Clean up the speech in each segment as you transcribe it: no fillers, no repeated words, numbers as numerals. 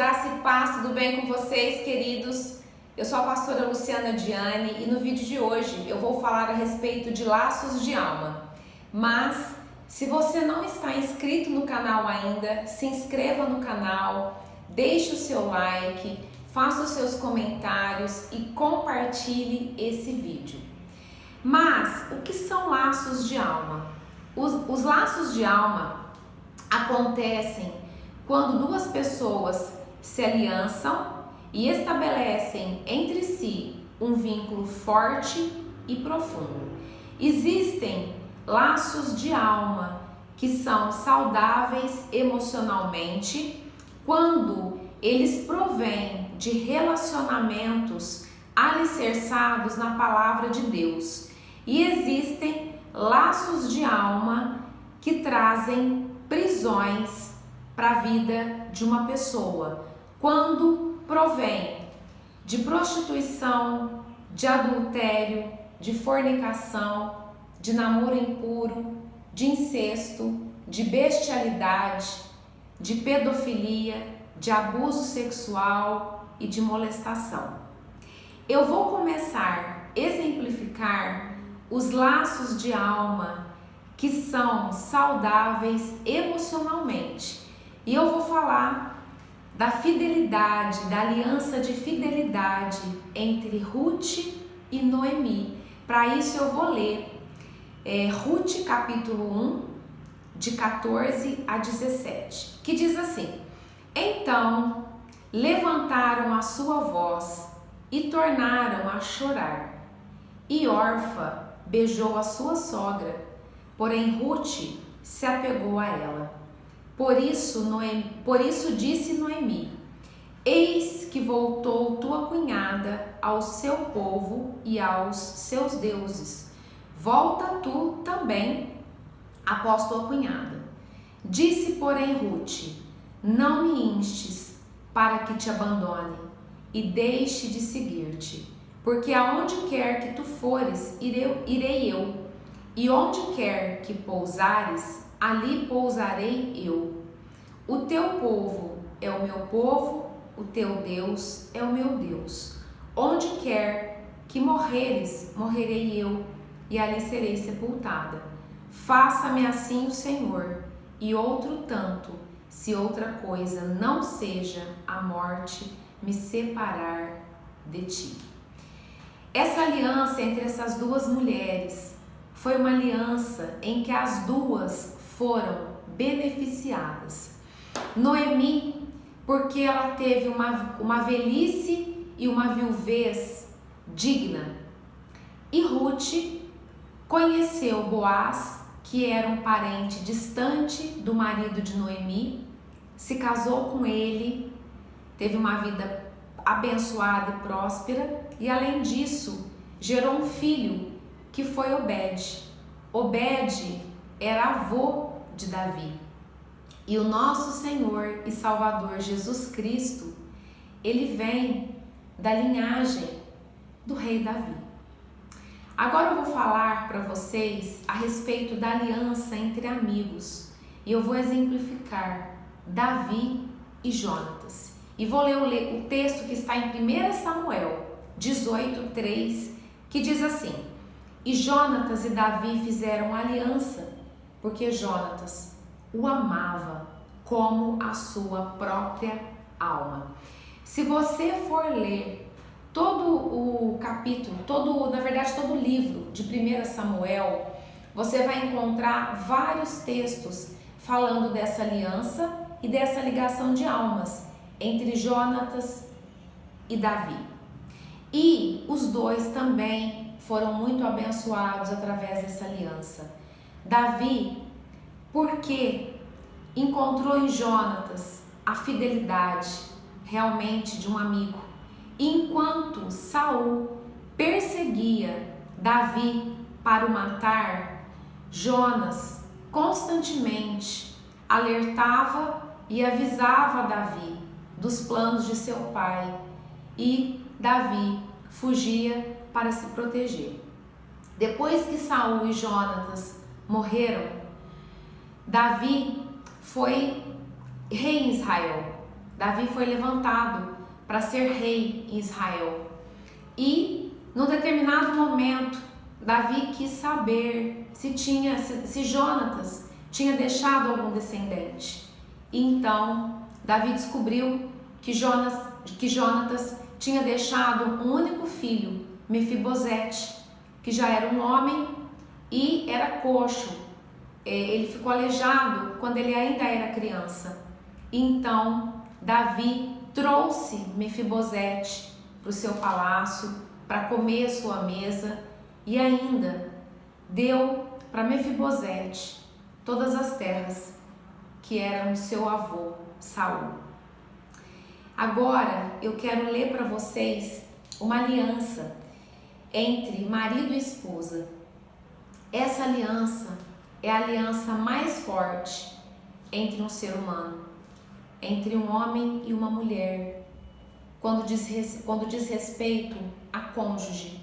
graça e paz, tudo bem com vocês, queridos? Eu sou a pastora Luciana Diane e no vídeo de hoje eu vou falar a respeito de laços de alma. Mas, se você não está inscrito no canal ainda, se inscreva no canal, deixe o seu like, faça os seus comentários e compartilhe esse vídeo. Mas, o que são laços de alma? Os laços de alma acontecem quando duas pessoas se aliançam e estabelecem entre si um vínculo forte e profundo. Existem laços de alma que são saudáveis emocionalmente quando eles provêm de relacionamentos alicerçados na palavra de Deus. E existem laços de alma que trazem prisões para a vida de uma pessoa, quando provém de prostituição, de adultério, de fornicação, de namoro impuro, de incesto, de bestialidade, de pedofilia, de abuso sexual e de molestação. Eu vou começar a exemplificar os laços de alma que são saudáveis emocionalmente. E eu vou falar da fidelidade, da aliança de fidelidade entre Ruth e Noemi. Para isso eu vou ler Ruth capítulo 1, de 14 a 17, que diz assim: Então levantaram a sua voz e tornaram a chorar. E Orfa beijou a sua sogra, porém Ruth se apegou a ela. Por isso disse Noemi: Eis que voltou tua cunhada ao seu povo e aos seus deuses. Volta tu também após tua cunhada. Disse, porém, Ruth: Não me instes para que te abandone e deixe de seguir-te, porque aonde quer que tu fores, irei eu, e onde quer que pousares, ali pousarei eu. O teu povo é o meu povo, o teu Deus é o meu Deus. Onde quer que morreres, morrerei eu, e ali serei sepultada. Faça-me assim o Senhor, e outro tanto, se outra coisa não seja a morte me separar de ti. Essa aliança entre essas duas mulheres foi uma aliança em que as duas foram beneficiadas. Noemi, porque ela teve uma velhice e uma viuvez digna. E Ruth conheceu Boaz, que era um parente distante do marido de Noemi, se casou com ele, teve uma vida abençoada e próspera, e além disso, gerou um filho que foi Obed. Obed era avô de Davi. E o nosso Senhor e Salvador Jesus Cristo, ele vem da linhagem do rei Davi. Agora eu vou falar para vocês a respeito da aliança entre amigos. E eu vou exemplificar Davi e Jonatas. E vou ler o texto que está em 1 Samuel 18:3, que diz assim: E Jonatas e Davi fizeram aliança, porque Jonatas o amava como a sua própria alma. Se você for ler todo o capítulo, todo o livro de 1 Samuel, você vai encontrar vários textos falando dessa aliança e dessa ligação de almas entre Jonatas e Davi. E os dois também foram muito abençoados através dessa aliança. Davi, porque encontrou em Jonatas a fidelidade realmente de um amigo. Enquanto Saul perseguia Davi para o matar, Jonas constantemente alertava e avisava Davi dos planos de seu pai, e Davi fugia para se proteger. Depois que Saul e Jonatas morreram, Davi foi rei em Israel. Davi foi levantado para ser rei em Israel. E, num determinado momento, Davi quis saber se Jonatas tinha deixado algum descendente. E então, Davi descobriu que Jonatas tinha deixado um único filho, Mefibosete, que já era um homem e era coxo. Ele ficou aleijado quando ele ainda era criança. E então, Davi trouxe Mefibosete para o seu palácio para comer a sua mesa e ainda deu para Mefibosete todas as terras que eram de seu avô Saul. Agora eu quero ler para vocês uma aliança entre marido e esposa. Essa aliança é a aliança mais forte entre um ser humano, entre um homem e uma mulher, quando diz respeito a cônjuge.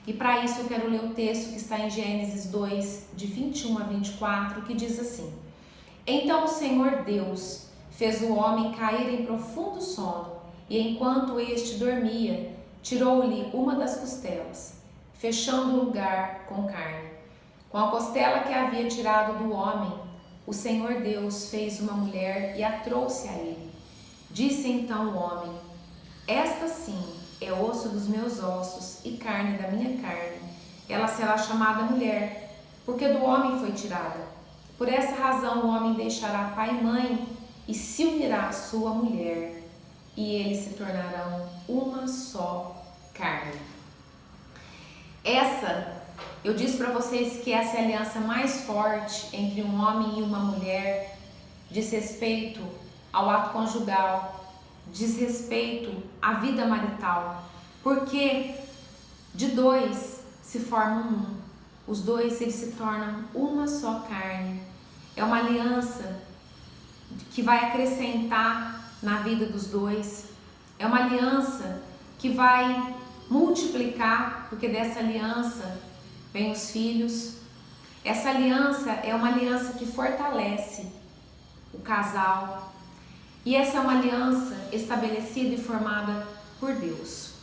E para isso eu quero ler o texto que está em Gênesis 2, de 21 a 24, que diz assim: Então o Senhor Deus fez o homem cair em profundo sono, e enquanto este dormia, tirou-lhe uma das costelas, fechando o lugar com carne. Com a costela que havia tirado do homem, o Senhor Deus fez uma mulher e a trouxe a ele. Disse então o homem: Esta sim é osso dos meus ossos e carne da minha carne. Ela será chamada mulher, porque do homem foi tirada. Por essa razão o homem deixará pai e mãe e se unirá à sua mulher, e eles se tornarão uma só carne. Eu disse para vocês que essa é a aliança mais forte entre um homem e uma mulher, diz respeito ao ato conjugal, diz respeito à vida marital, porque de dois se formam um, os dois eles se tornam uma só carne. É uma aliança que vai acrescentar na vida dos dois, é uma aliança que vai multiplicar, porque dessa aliança vem os filhos. Essa aliança é uma aliança que fortalece o casal. E essa é uma aliança estabelecida e formada por Deus.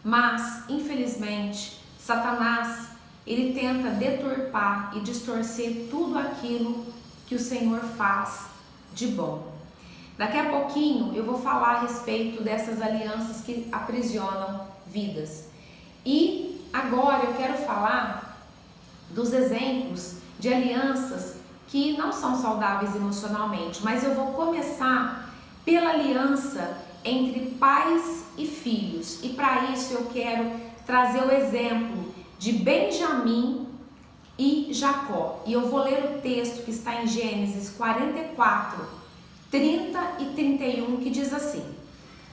Mas, infelizmente, Satanás, ele tenta deturpar e distorcer tudo aquilo que o Senhor faz de bom. Daqui a pouquinho eu vou falar a respeito dessas alianças que aprisionam vidas. E agora eu quero falar dos exemplos de alianças que não são saudáveis emocionalmente, mas eu vou começar pela aliança entre pais e filhos. E para isso eu quero trazer o exemplo de Benjamim e Jacó. E eu vou ler o texto que está em Gênesis 44, 30 e 31, que diz assim: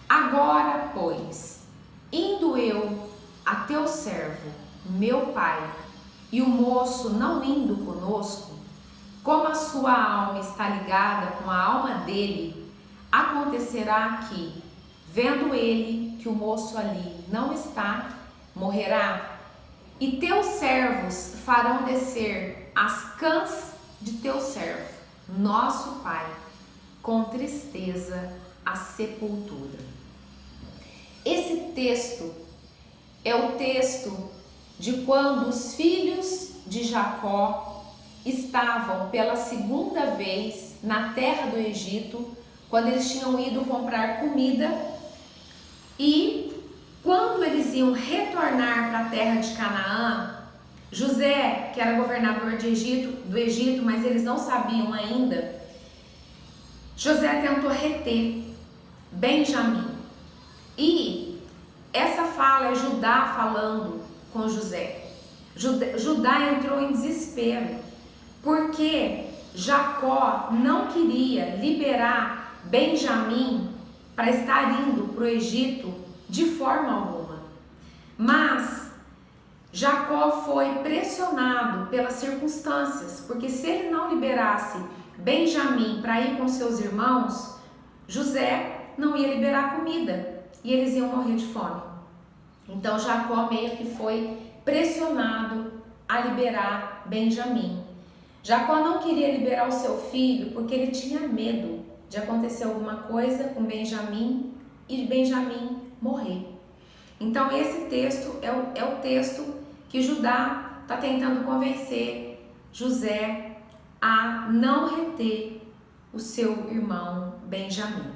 Agora, pois, indo eu a teu servo, meu pai, e o moço não indo conosco, como a sua alma está ligada com a alma dele, acontecerá que, vendo ele que o moço ali não está, morrerá. E teus servos farão descer as cãs de teu servo, nosso pai, com tristeza à sepultura. Esse texto é o texto de quando os filhos de Jacó estavam pela segunda vez na terra do Egito, quando eles tinham ido comprar comida, e quando eles iam retornar para a terra de Canaã, José, que era governador do Egito, mas eles não sabiam ainda, José tentou reter Benjamim. E essa fala é Judá falando com José. Judá entrou em desespero, porque Jacó não queria liberar Benjamim para estar indo para o Egito de forma alguma. Mas Jacó foi pressionado pelas circunstâncias, porque se ele não liberasse Benjamim para ir com seus irmãos, José não ia liberar comida e eles iam morrer de fome. Então Jacó meio que foi pressionado a liberar Benjamim. Jacó não queria liberar o seu filho porque ele tinha medo de acontecer alguma coisa com Benjamim e Benjamim morrer. Então esse texto é o texto que Judá está tentando convencer José a não reter o seu irmão Benjamim.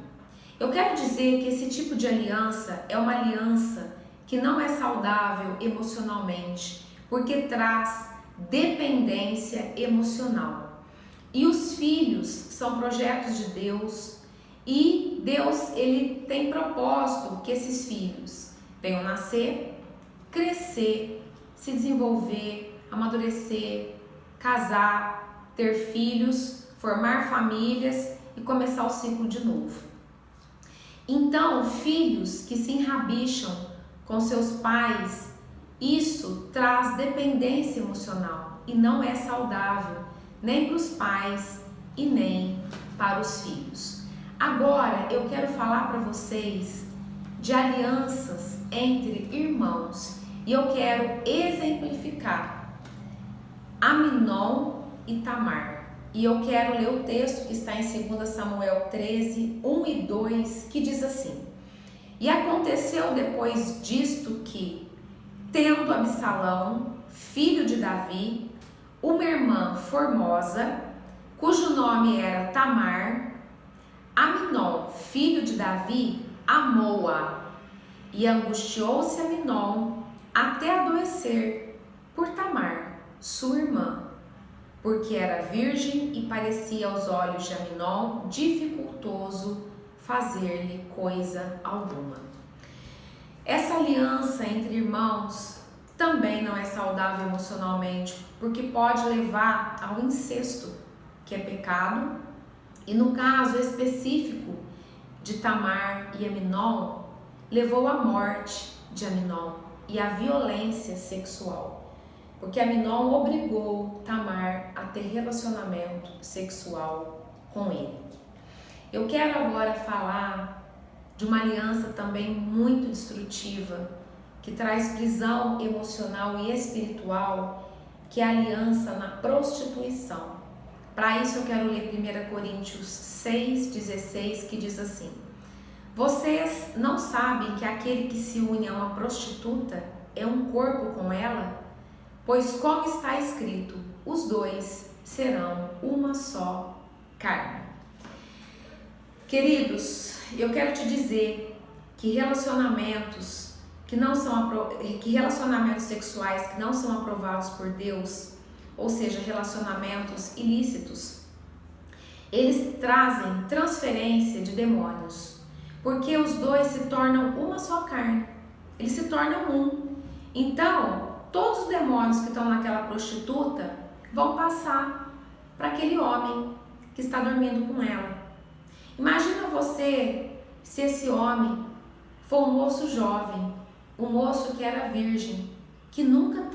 Eu quero dizer que esse tipo de aliança é uma aliança que não é saudável emocionalmente, porque traz dependência emocional. E os filhos são projetos de Deus, e Deus ele tem propósito que esses filhos venham nascer, crescer, se desenvolver, amadurecer, casar, ter filhos, formar famílias e começar o ciclo de novo. Então, filhos que se enrabicham com seus pais, isso traz dependência emocional e não é saudável nem para os pais e nem para os filhos. Agora eu quero falar para vocês de alianças entre irmãos e eu quero exemplificar Aminon e Tamar. E eu quero ler o texto que está em 2 Samuel 13, 1 e 2, que diz assim: E aconteceu depois disto que, tendo Absalão, filho de Davi, uma irmã formosa, cujo nome era Tamar, Aminon, filho de Davi, amou-a, e angustiou-se Aminon até adoecer por Tamar, sua irmã, porque era virgem e parecia aos olhos de Aminon dificultoso fazer-lhe coisa alguma. Essa aliança entre irmãos também não é saudável emocionalmente, porque pode levar ao incesto, que é pecado, e no caso específico de Tamar e Aminon, levou à morte de Aminon e à violência sexual, porque Aminon obrigou Tamar a ter relacionamento sexual com ele. Eu quero agora falar de uma aliança também muito destrutiva, que traz prisão emocional e espiritual, que é a aliança na prostituição. Para isso eu quero ler 1 Coríntios 6,16, que diz assim: Vocês não sabem que aquele que se une a uma prostituta é um corpo com ela? Pois como está escrito, os dois serão uma só carne. Queridos, eu quero te dizer que relacionamentos sexuais que não são aprovados por Deus, ou seja, relacionamentos ilícitos, eles trazem transferência de demônios, porque os dois se tornam uma só carne, eles se tornam um. Então, todos os demônios que estão naquela prostituta vão passar para aquele homem que está dormindo com ela. Imagina você se esse homem for um moço jovem, um moço que era virgem, que nunca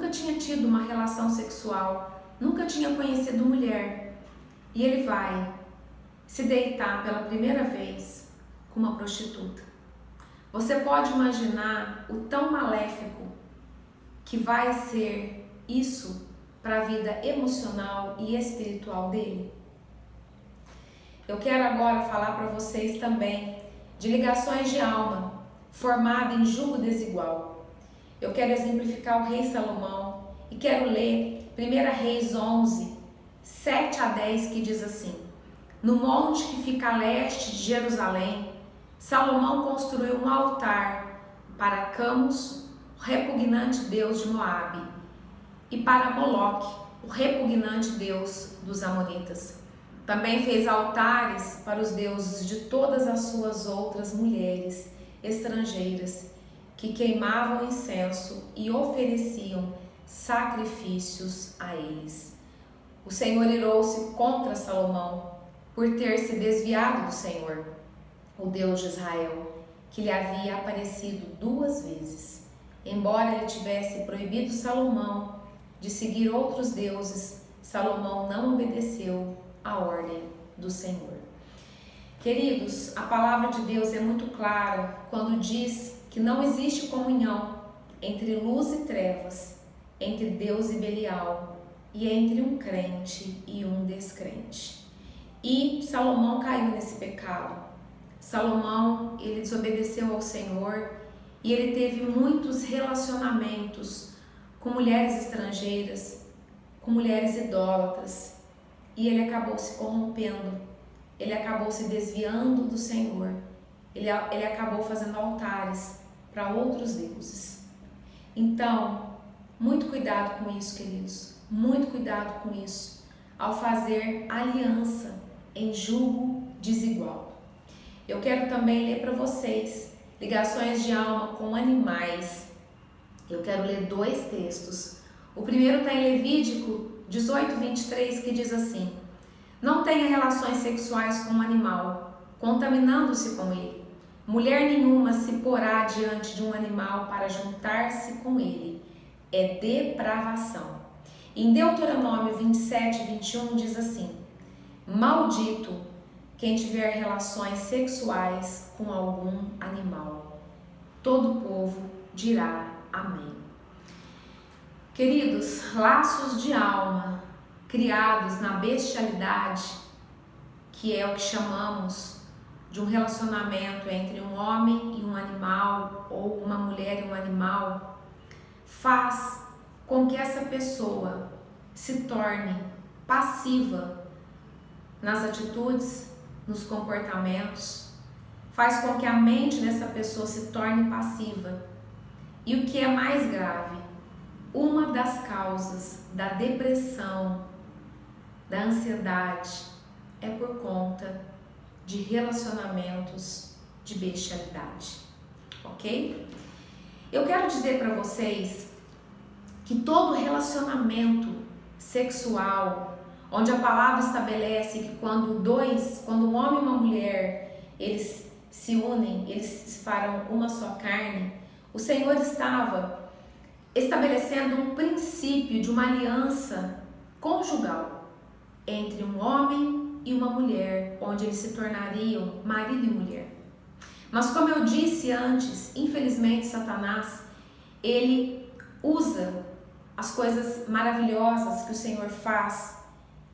tinha tido uma relação sexual, nunca tinha conhecido mulher, e ele vai se deitar pela primeira vez com uma prostituta. Você pode imaginar o tão maléfico que vai ser isso para a vida emocional e espiritual dele? Eu quero agora falar para vocês também de ligações de alma formada em jugo desigual. Eu quero exemplificar o rei Salomão e quero ler 1 Reis 11, 7 a 10, que diz assim: No monte que fica a leste de Jerusalém, Salomão construiu um altar para Camus, o repugnante deus de Moabe, e para Moloque, o repugnante deus dos Amonitas. Também fez altares para os deuses de todas as suas outras mulheres estrangeiras, que queimavam incenso e ofereciam sacrifícios a eles. O Senhor irou-se contra Salomão por ter se desviado do Senhor, o Deus de Israel, que lhe havia aparecido 2 vezes. Embora ele tivesse proibido Salomão de seguir outros deuses, Salomão não obedeceu a ordem do Senhor. Queridos, a palavra de Deus é muito clara quando diz que não existe comunhão entre luz e trevas, entre Deus e Belial, e entre um crente e um descrente. E Salomão caiu nesse pecado. Salomão, ele desobedeceu ao Senhor e ele teve muitos relacionamentos com mulheres estrangeiras, com mulheres idólatras, e ele acabou se corrompendo, ele acabou se desviando do Senhor, ele acabou fazendo altares para outros deuses. Então, muito cuidado com isso, queridos, muito cuidado com isso, ao fazer aliança em julgo desigual. Eu quero também ler para vocês ligações de alma com animais. Eu quero ler 2 textos. O primeiro está em Levítico 18:23, que diz assim: não tenha relações sexuais com um animal, contaminando-se com ele. Mulher nenhuma se porá diante de um animal para juntar-se com ele. É depravação. Em Deuteronômio 27:21 diz assim: maldito quem tiver relações sexuais com algum animal. Todo o povo dirá amém. Queridos, laços de alma criados na bestialidade, que é o que chamamos de um relacionamento entre um homem e um animal, ou uma mulher e um animal, faz com que essa pessoa se torne passiva nas atitudes, nos comportamentos, faz com que a mente dessa pessoa se torne passiva. E o que é mais grave, uma das causas da depressão, da ansiedade, é por conta de relacionamentos de bestialidade, ok? Eu quero dizer para vocês que todo relacionamento sexual, onde a palavra estabelece que quando um homem e uma mulher, eles se unem, eles farão uma só carne, o Senhor estava estabelecendo um princípio de uma aliança conjugal entre um homem e uma mulher, onde eles se tornariam marido e mulher. Mas como eu disse antes, infelizmente Satanás, ele usa as coisas maravilhosas que o Senhor faz,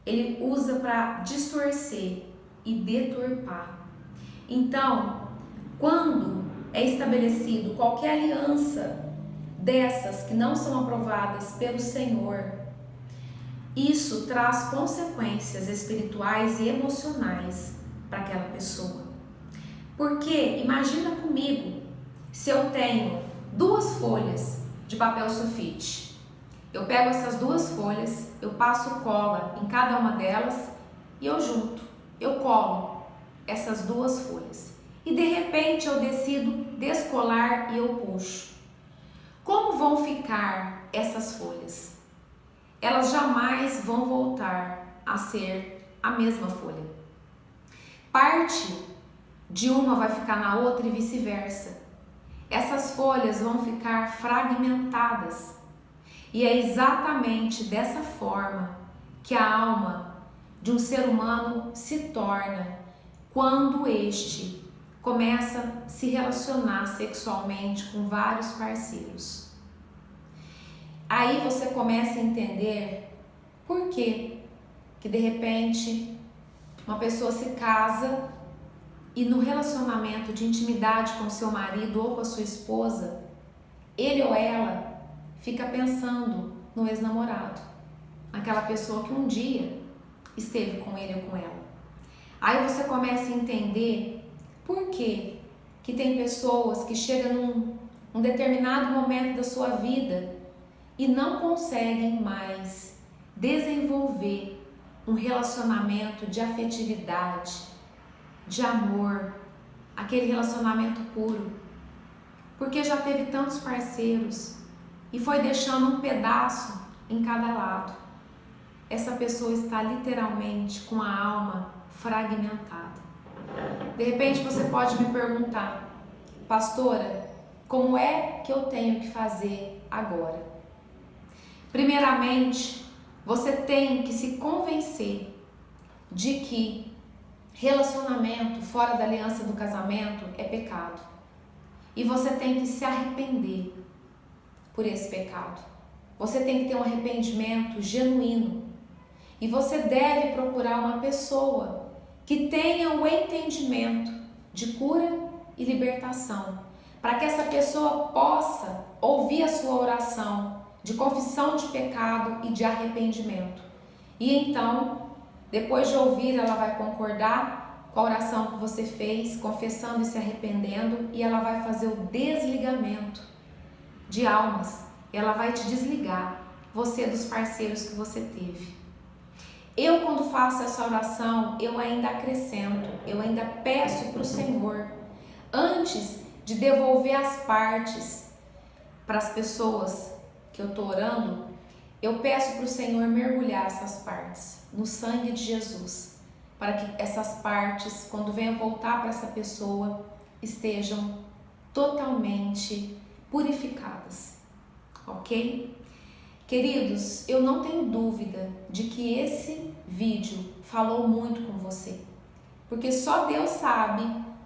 ele usa para distorcer e deturpar. Então, quando é estabelecido qualquer aliança dessas que não são aprovadas pelo Senhor, isso traz consequências espirituais e emocionais para aquela pessoa. Porque imagina comigo, se eu tenho 2 folhas de papel sulfite, eu pego essas 2 folhas, eu passo cola em cada uma delas e eu junto, eu colo essas 2 folhas. E de repente eu decido descolar e eu puxo. Como vão ficar essas folhas? Elas jamais vão voltar a ser a mesma folha. Parte de uma vai ficar na outra e vice-versa. Essas folhas vão ficar fragmentadas. E é exatamente dessa forma que a alma de um ser humano se torna quando este começa a se relacionar sexualmente com vários parceiros. Aí você começa a entender por que de repente uma pessoa se casa e no relacionamento de intimidade com seu marido ou com a sua esposa, ele ou ela fica pensando no ex-namorado, aquela pessoa que um dia esteve com ele ou com ela. Aí você começa a entender por que tem pessoas que chegam num determinado momento da sua vida e não conseguem mais desenvolver um relacionamento de afetividade, de amor, aquele relacionamento puro, porque já teve tantos parceiros e foi deixando um pedaço em cada lado. Essa pessoa está literalmente com a alma fragmentada. De repente você pode me perguntar: pastora, como é que eu tenho que fazer agora? Primeiramente, você tem que se convencer de que relacionamento fora da aliança do casamento é pecado. E você tem que se arrepender por esse pecado. Você tem que ter um arrependimento genuíno. E você deve procurar uma pessoa que tenha o entendimento de cura e libertação, para que essa pessoa possa ouvir a sua oração de confissão de pecado e de arrependimento. E então, depois de ouvir, ela vai concordar com a oração que você fez, confessando e se arrependendo, e ela vai fazer o desligamento de almas. Ela vai te desligar, você dos parceiros que você teve. Eu, quando faço essa oração, eu ainda acrescento, eu ainda peço para o Senhor, antes de devolver as partes para as pessoas que eu estou orando, eu peço para o Senhor mergulhar essas partes no sangue de Jesus, para que essas partes, quando venham voltar para essa pessoa, estejam totalmente purificadas, ok? Queridos, eu não tenho dúvida de que esse vídeo falou muito com você, porque só Deus sabe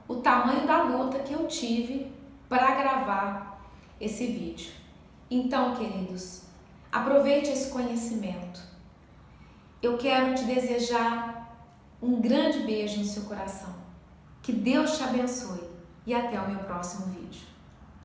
o tamanho da luta que eu tive para gravar esse vídeo. Então, queridos, aproveite esse conhecimento. Eu quero te desejar um grande beijo no seu coração. Que Deus te abençoe e até o meu próximo vídeo.